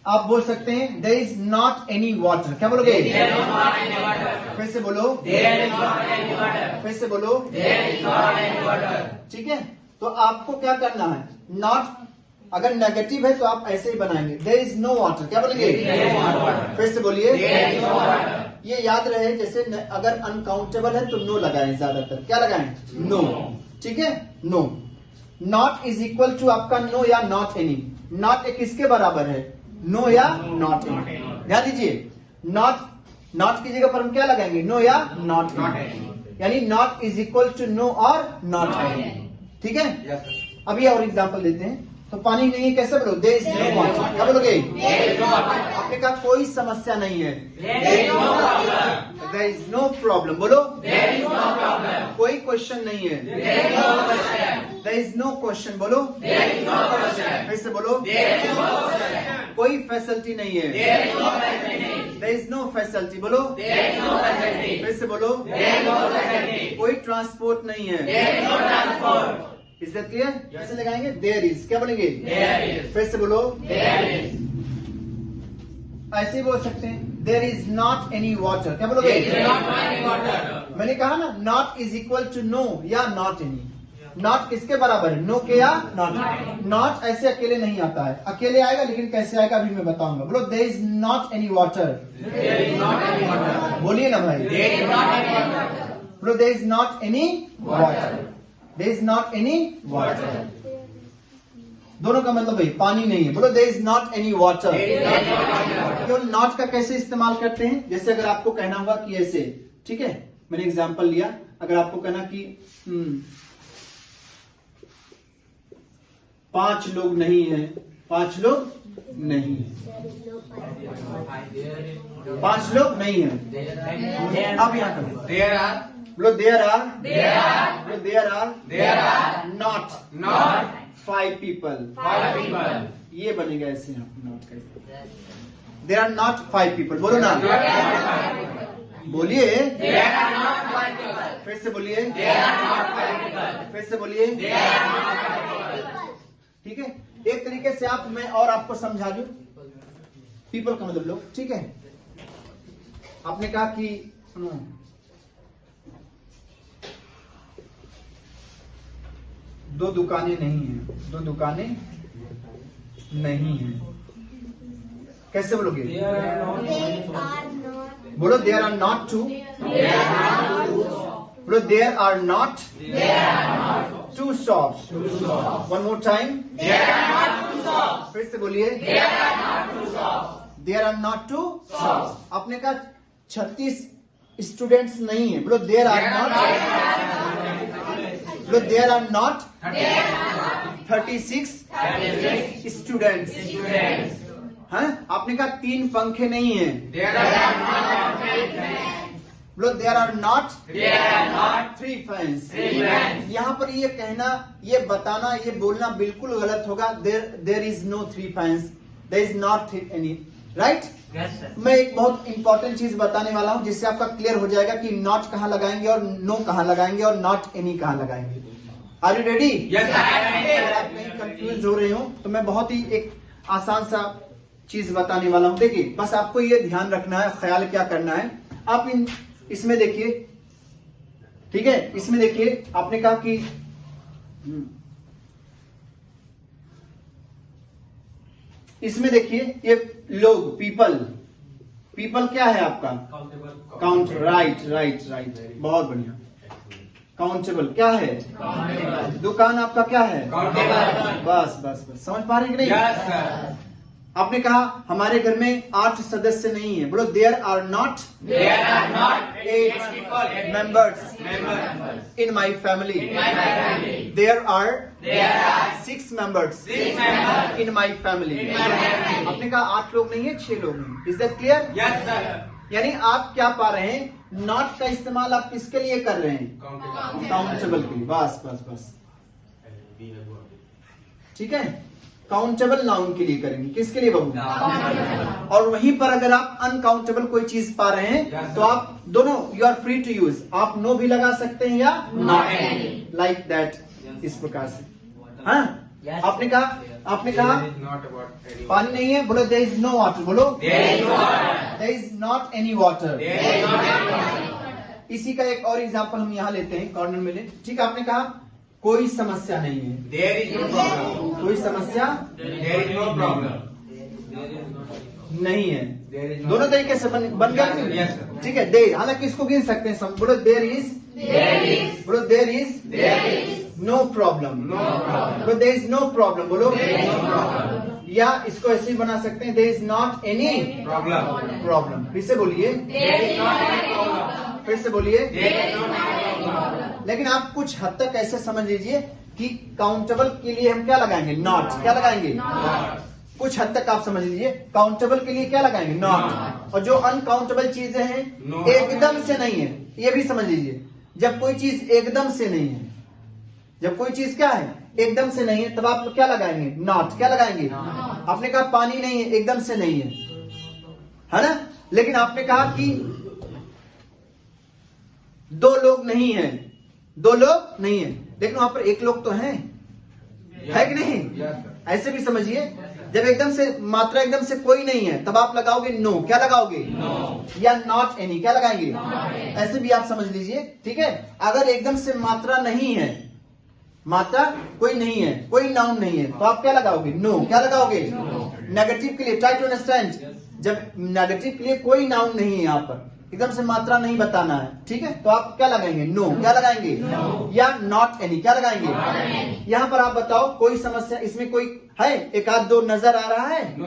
आप बोल सकते हैं there is not any water, क्या बोलोगे? There is not any water. फिर से बोलो। There is not any water. फिर से बोलो। There is not any water. ठीक है, तो आपको क्या करना है? नॉट अगर नेगेटिव है तो आप ऐसे ही बनाएंगे, देयर इज नो वाटर, क्या बोलेंगे? There is no water. फिर से बोलिए। There is no water. ये याद रहे, जैसे अगर अनकाउंटेबल है तो नो लगाएं, ज्यादातर क्या लगाएं? नो, ठीक है। No, not is equal to आपका नो या नॉट एनी। नॉट एक किसके बराबर है? नो या नॉट एनी। ध्यान दीजिए, नॉट की जगह पर हम क्या लगाएंगे? नो या नॉट एनी, यानी not is equal to no और नॉट एनी, ठीक है। Yes, sir. अभी और एग्जाम्पल देते हैं। तो पानी नहीं है, कैसे बोलो? देयर इज नो वाटर, क्या बोलोगे? There is no water. आपने कहा कोई समस्या नहीं है, There is no problem. There is no problem, बोलो। There is no problem. कोई क्वेश्चन नहीं है, There is no question. There is no question, बोलो। There is no question. फिर से बोलो। There is no question. कोई फैसिलिटी नहीं है, There is no facility. There is no facility, बोलो। There is no facility. फिर से बोलो। There is no facility. कोई ट्रांसपोर्ट नहीं है, There is no transport. Is that clear? कैसे लगाएंगे? देयर इज, क्या बोलेंगे? There is. फिर से बोलो। There is. ऐसे ही बोल सकते हैं, there is not any water, क्या There बोलोगे? is not any water. मैंने कहा ना, not is equal to no या नॉट एनी। नॉट किसके बराबर है? नो के या नॉट। नॉट ऐसे अकेले नहीं आता है, अकेले आएगा, लेकिन कैसे आएगा अभी मैं बताऊंगा। बोलो there is not any water, There is not any water. बोलिए ना भाई। There is not any water. बोलो there is not any water, there is not any water. दोनों का मतलब भाई पानी नहीं है, बोलो there is not any water. There is not any water. केवल नॉट का कैसे इस्तेमाल करते हैं? जैसे अगर आपको कहना होगा कि ऐसे, ठीक है, मैंने एग्जांपल लिया, अगर आपको कहना कि 5 लोग नहीं है, 5 लोग नहीं है, 5 लोग नहीं है। अब यहाँ करो, There are. बोलो देयर आर, There are. बोलो there are There are not not 5 people, 5 people. ये बनेगा ऐसे यहाँ नॉट का। देयर आर नॉट 5 पीपल, बोलो ना, There are not 5 people. बोलिए। There are not 5 people. फिर से बोलिए। There are not 5 people. फिर से बोलिए। There are not 5 people. ठीक है, एक तरीके से आप, मैं और आपको समझा दूं, पीपल का मतलब लोग, ठीक है। आपने कहा कि सुनो, दो दुकानें नहीं हैं, 2 दुकानें नहीं हैं, कैसे बोलोगे? बोलो देयर आर नॉट 2, बोलो there are not 2 shops. One more time, There are not 2 shops. फिर से बोलिए। There are not 2 shops. There are not 2 Shops. आपने कहा 36 स्टूडेंट्स नहीं है, बोलो देयर आर नॉट, बोलो there are not 36 students. Students. हैं? आपने कहा 3 पंखे नहीं है, There are. बोलो there are not There are not 3 fans. 3 fans. यहाँ पर ये कहना, ये बताना, ये बोलना बिल्कुल गलत होगा। There is no 3 fans, there is not any, right? Yes, sir. मैं एक बहुत इंपॉर्टेंट चीज बताने वाला हूं, जिससे आपका क्लियर हो जाएगा कि नॉट कहां लगाएंगे और नो कहां लगाएंगे और नॉट एनी कहां लगाएंगे। Are you ready? Yes, I am ready. अगर आप कहीं कंफ्यूज हो रहे हो तो मैं बहुत ही एक आसान सा चीज बताने वाला हूं। देखिए, बस आपको ये ध्यान रखना है, ख्याल क्या करना है। आप इसमें देखिए, ठीक है, इसमें देखिए, आपने कहा कि इसमें देखिए, ये लोग, पीपल क्या है आपका? काउंट, राइट, बहुत बढ़िया। काउंटेबल क्या है? दुकान आपका क्या है? Countable. बस समझ पा रहे हैं कि नहीं? Yes, sir. आपने कहा हमारे घर में 8 सदस्य नहीं है, बोलो there are not There are not 8 people members members in my family. in my family. There are There are 6 members 6 members in my family. in my family. आपने कहा 8 लोग नहीं है, 6 लोग हैं। Is that clear? Yes, sir. यानी आप क्या पा रहे हैं? नॉट का इस्तेमाल आप किसके लिए कर रहे हैं? Countable. काउंटेबल के लिए। बस ठीक है, काउंटेबल नाउन के लिए करेंगे। किसके लिए बाबू? और वहीं पर अगर आप अनकाउंटेबल कोई चीज पा रहे हैं तो आप दोनों, you are free to use. आप नो भी लगा सकते हैं या Not any. लाइक दैट, इस प्रकार से। हाँ, आपने कहा There is not about any. पानी नहीं है, बोलो देयर इज नो वाटर। बोलो There is no water. There is not any water. There is not any water. इसी का एक और एग्जांपल हम यहाँ लेते हैं, कॉर्नर में ले। ठीक है, आपने कहा कोई समस्या नहीं है, There is no problem. कोई समस्या There is no problem. नहीं है। There is no. दोनों तरीके से बन गया कि नहीं? Yes, sir. ठीक है, देर, हालांकि इसको गिन सकते हैं सब। बोलो देर इज, There is. बोलो there is There is. No problem. No problem. बोलो देर इज नो प्रॉब्लम। बोलो There is no problem. या इसको ऐसे ही बना सकते हैं, there is not any Problem. Problem. फिर से बोलिए, There is not any problem. फिर से बोलिए। There is not any problem. लेकिन आप कुछ हद तक ऐसे समझ लीजिए कि काउंटेबल के लिए हम क्या लगाएंगे? नॉट। क्या लगाएंगे? Not. कुछ हद तक आप समझ लीजिए, काउंटेबल के लिए क्या लगाएंगे? नॉट। और जो अनकाउंटेबल चीजें हैं No. एकदम से नहीं है, ये भी समझ लीजिए। जब कोई चीज एकदम से नहीं है, जब कोई चीज क्या है? एकदम से नहीं है, तब आप क्या लगाएंगे? नॉट। क्या लगाएंगे? आपने कहा पानी नहीं है, एकदम से नहीं है ना? लेकिन आपने कहा कि 2 लोग नहीं है, 2 लोग नहीं है, लेकिन वहां पर 1 लोग तो है कि नहीं? Yes, sir. ऐसे भी समझिए, जब एकदम से मात्रा एकदम से कोई नहीं है, तब आप लगाओगे नो। क्या लगाओगे? No. या नॉट एनी। क्या लगाएंगे? Not any. ऐसे भी आप समझ लीजिए। ठीक है, अगर एकदम से मात्रा नहीं है, मात्रा कोई नहीं है, कोई नाउन नहीं है, तो आप क्या लगाओगे? नो। क्या लगाओगे? नेगेटिव के लिए, ट्राई टू अंडरस्टैंड। जब नेगेटिव के लिए कोई नाउन नहीं है, यहाँ पर एकदम से मात्रा नहीं बताना है, ठीक है, तो आप क्या लगाएंगे? नो। क्या लगाएंगे? No. या नॉट एनी। क्या लगाएंगे? Not any. यहाँ पर आप बताओ, कोई समस्या इसमें कोई है? 1 आध 2 नजर आ रहा है? No.